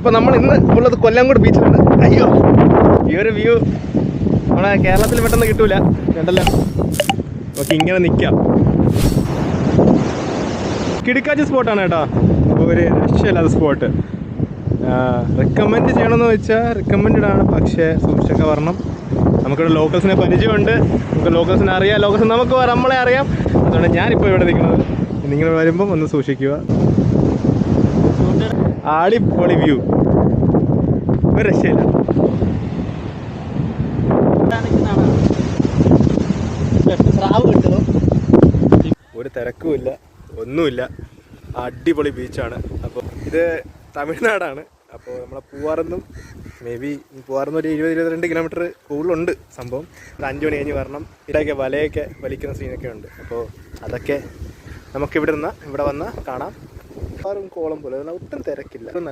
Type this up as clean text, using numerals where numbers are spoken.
അപ്പോൾ നമ്മൾ ഇന്ന് ഉള്ളത് കൊല്ലംകോട് ബീച്ചിലാണ്. അയ്യോ, ഈ ഒരു വ്യൂ നമ്മളെ കേരളത്തിൽ പെട്ടെന്ന് കിട്ടൂല, കണ്ടല്ലോ. ഓക്കെ, ഇങ്ങനെ നിൽക്കാം. കിടുക്കാച്ചി സ്പോട്ടാണ് കേട്ടോ, ഒരു രക്ഷയില്ലാത്ത സ്പോട്ട്. റെക്കമെൻഡ് ചെയ്യണമെന്ന് വെച്ചാൽ റെക്കമെൻഡഡ് ആണ്, പക്ഷേ സൂക്ഷിച്ചൊക്കെ വരണം. നമുക്കിവിടെ ലോക്കൽസിനെ പരിചയമുണ്ട്, നമുക്ക് ലോക്കൽസിനെ അറിയാം, ലോക്കൽസ് നമുക്ക് നമ്മളെ അറിയാം. അതുകൊണ്ട് ഞാനിപ്പോൾ ഇവിടെ നിൽക്കുന്നത്. നിങ്ങൾ വരുമ്പം ഒന്ന് സൂക്ഷിക്കുക. അടിപൊളി വ്യൂ, ഒരു രക്ഷയില്ല. ഒരു തിരക്കുമില്ല, ഒന്നുമില്ല, അടിപൊളി ബീച്ചാണ്. അപ്പോൾ ഇത് തമിഴ്നാടാണ്. അപ്പോൾ നമ്മളെ പൂവാറെന്നും പൂവാറെന്ന് ഒരു 20-22 കിലോമീറ്റർ കൂടുതലുണ്ട് സംഭവം. 5 മണി കഴിഞ്ഞ് വരണം. ഇവിടെയൊക്കെ വലയൊക്കെ വലിക്കുന്ന സീനൊക്കെ ഉണ്ട്. അപ്പോൾ അതൊക്കെ നമുക്കിവിടെ വന്നാൽ കാണാം. കോളം പോലെ ഒട്ടും തിരക്കില്ല.